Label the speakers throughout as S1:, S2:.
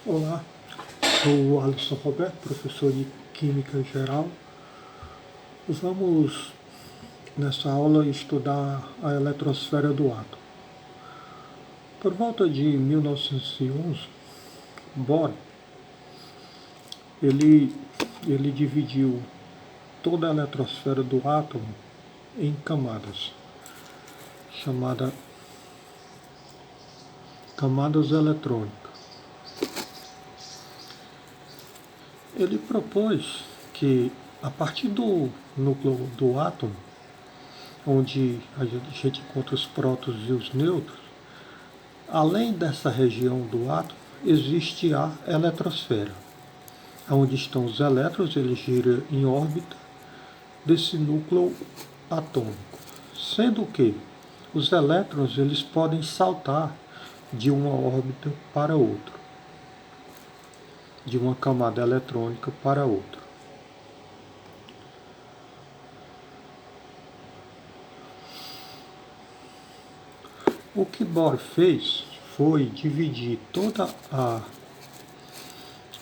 S1: Olá, sou o Alisson Roberto, professor de Química Geral. Vamos, nessa aula, estudar a eletrosfera do átomo. Por volta de 1911, Bohr, ele dividiu toda a eletrosfera do átomo em camadas, chamadas camadas eletrônicas. Ele propôs que, a partir do núcleo do átomo, onde a gente encontra os prótons e os nêutrons, além dessa região do átomo, existe a eletrosfera, onde estão os elétrons, eles giram em órbita desse núcleo atômico, sendo que os elétrons eles podem saltar de uma órbita para outra, de uma camada eletrônica para outra. O que Bohr fez foi dividir toda a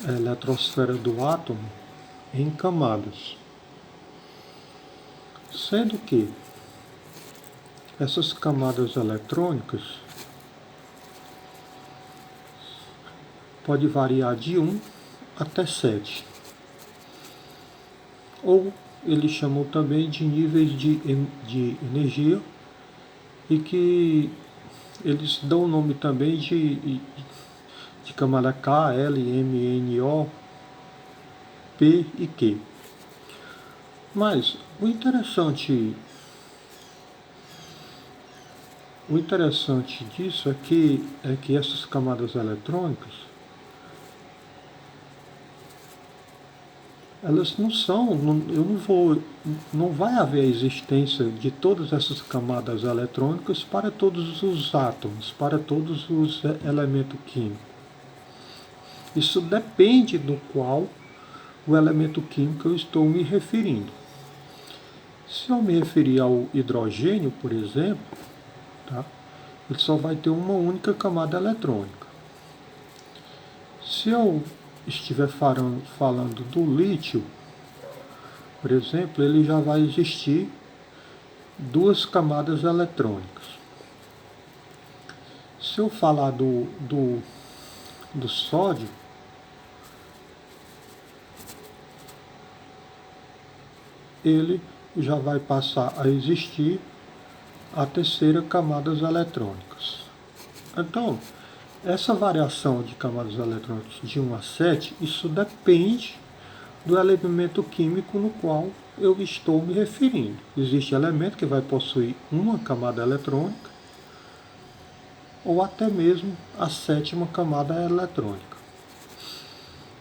S1: eletrosfera do átomo em camadas, sendo que essas camadas eletrônicas pode variar de 1 até 7, ou eles chamam também de níveis de energia, e que eles dão o nome também de camada K, L, M, N, O, P e Q. Mas o interessante disso é que essas camadas eletrônicas, elas não vai haver a existência de todas essas camadas eletrônicas para todos os átomos, para todos os elementos químicos. Isso depende do qual o elemento químico eu estou me referindo. Se eu me referir ao hidrogênio, por exemplo, tá? Ele só vai ter uma única camada eletrônica. Se eu estiver falando do lítio, por exemplo, ele já vai existir duas camadas eletrônicas. Se eu falar do sódio, ele já vai passar a existir a terceira camadas eletrônicas. Então, essa variação de camadas eletrônicas de 1 a 7, isso depende do elemento químico no qual eu estou me referindo. Existe elemento que vai possuir uma camada eletrônica, ou até mesmo a 7ª camada eletrônica.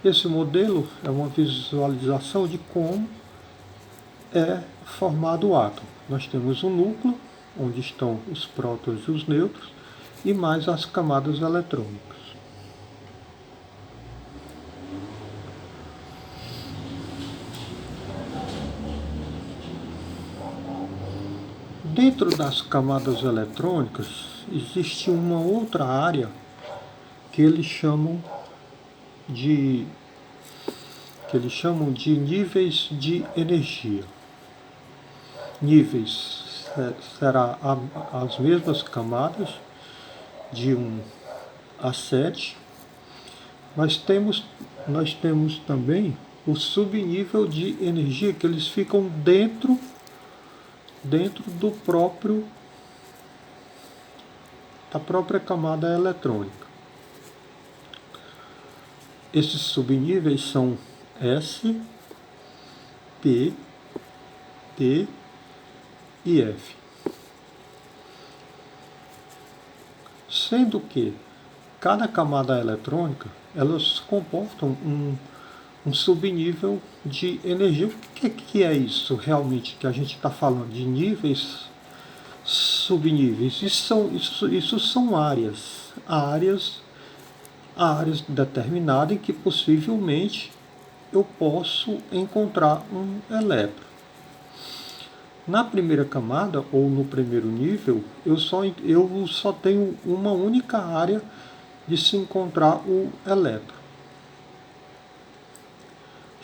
S1: Esse modelo é uma visualização de como é formado o átomo. Nós temos um núcleo, onde estão os prótons e os nêutrons, e mais as camadas eletrônicas. Dentro das camadas eletrônicas, existe uma outra área que eles chamam de níveis de energia. Níveis será as mesmas camadas, de 1 a 7, mas nós temos também o subnível de energia, que eles ficam dentro da própria camada eletrônica. Esses subníveis são S, P, T e F. Sendo que cada camada eletrônica, elas comportam um subnível de energia. O que é isso realmente que a gente está falando de níveis, subníveis? Isso são áreas determinadas em que possivelmente eu posso encontrar um elétron. Na primeira camada, ou no primeiro nível, eu só tenho uma única área de se encontrar o elétron.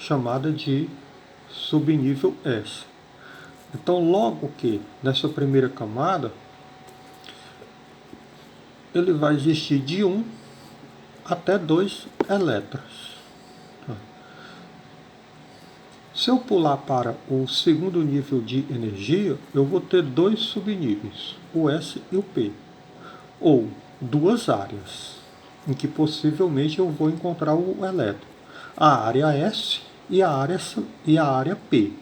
S1: chamada de subnível S. Então, logo que nessa primeira camada, ele vai existir de 1 até 2 elétrons. Se eu pular para o segundo nível de energia, eu vou ter 2 subníveis, o S e o P, ou 2 áreas, em que possivelmente eu vou encontrar o elétron, a área S e a área P.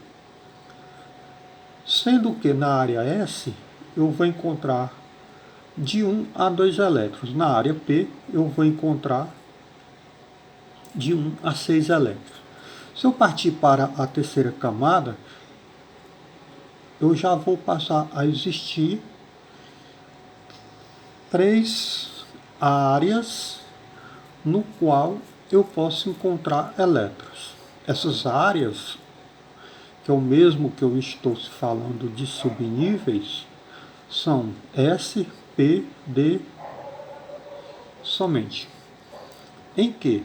S1: Sendo que na área S eu vou encontrar de 1 a 2 elétrons, na área P eu vou encontrar de 1 a 6 elétrons. Se eu partir para a terceira camada, eu já vou passar a existir 3 áreas no qual eu posso encontrar elétrons. Essas áreas, que é o mesmo que eu estou falando de subníveis, são S, P, D somente. Em que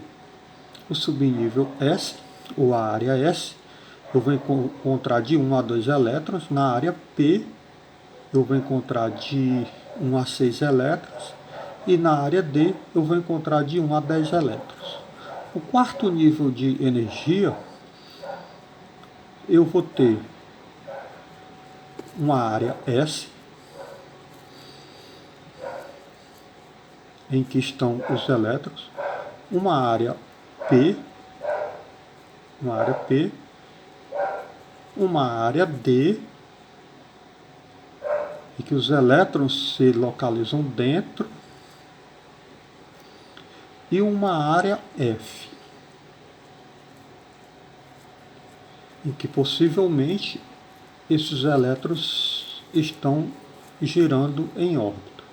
S1: o subnível S, ou a área S, eu vou encontrar de 1 a 2 elétrons. Na área P, eu vou encontrar de 1 a 6 elétrons. E na área D, eu vou encontrar de 1 a 10 elétrons. O quarto nível de energia, eu vou ter uma área S, em que estão os elétrons, uma área P, uma área D, em que os elétrons se localizam dentro, e uma área F, em que possivelmente esses elétrons estão girando em órbita.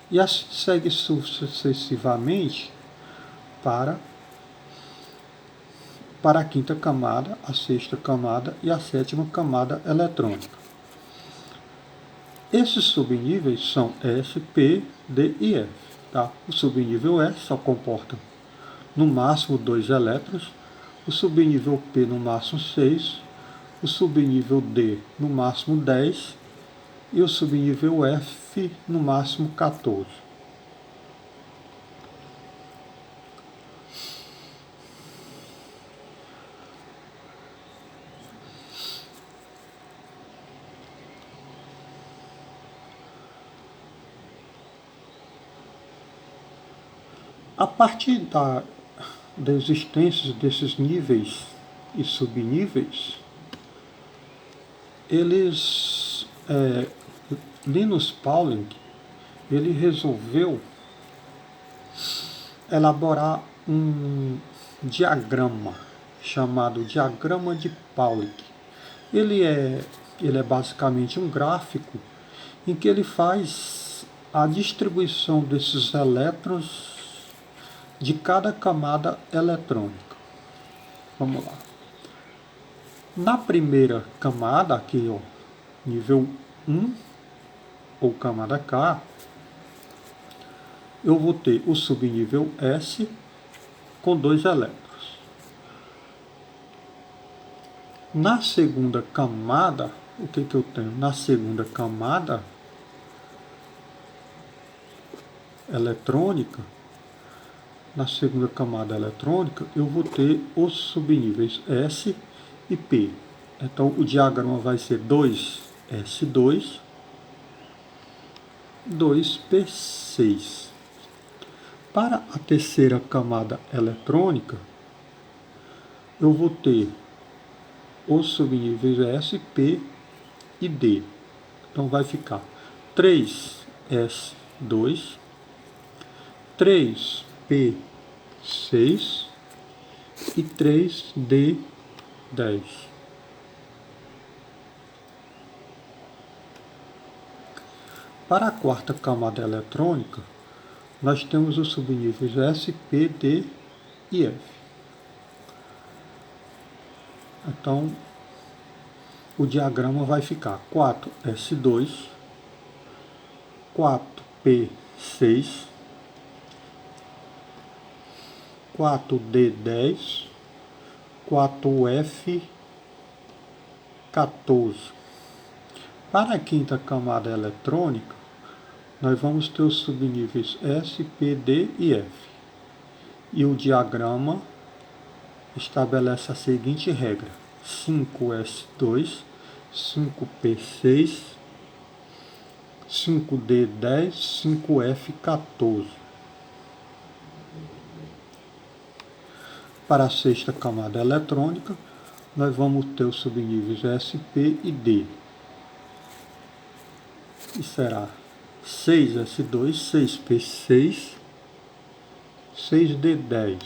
S1: E assim segue sucessivamente para a quinta camada, a sexta camada e a sétima camada eletrônica. Esses subníveis são S, P, D e F. Tá? O subnível S só comporta no máximo 2 elétrons, o subnível P no máximo 6, o subnível D no máximo 10 e o subnível F no máximo 14. A partir da existência desses níveis e subníveis, Linus Pauling, ele resolveu elaborar um diagrama chamado diagrama de Pauling. Ele é basicamente um gráfico em que ele faz a distribuição desses elétrons de cada camada eletrônica. Vamos lá. Na primeira camada, aqui, ó, nível 1, ou camada K, eu vou ter o subnível S com 2 elétrons. Na segunda camada, o que eu tenho? Na segunda camada eletrônica, eu vou ter os subníveis S e P. Então, o diagrama vai ser 2S2, 2P6. Para a terceira camada eletrônica, eu vou ter os subníveis S, P e D. Então, vai ficar 3S2, 3P6 e 3D10. Para a quarta camada eletrônica, nós temos os subníveis S, P, D e F. Então, o diagrama vai ficar 4S2, 4P6, 4D10, 4F14. Para a quinta camada eletrônica, nós vamos ter os subníveis S, P, D e F. E o diagrama estabelece a seguinte regra: 5S2, 5P6, 5D10, 5F14. Para a sexta camada eletrônica, nós vamos ter os subníveis S, P e D. E será 6S2, 6P6, 6D10.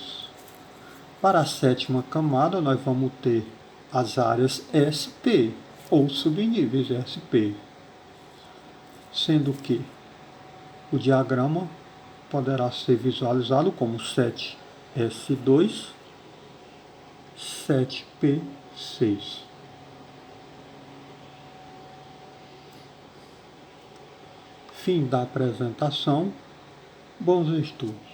S1: Para a sétima camada, nós vamos ter as áreas SP, ou subníveis SP, sendo que o diagrama poderá ser visualizado como 7S2, 7P6. Fim da apresentação. Bons estudos.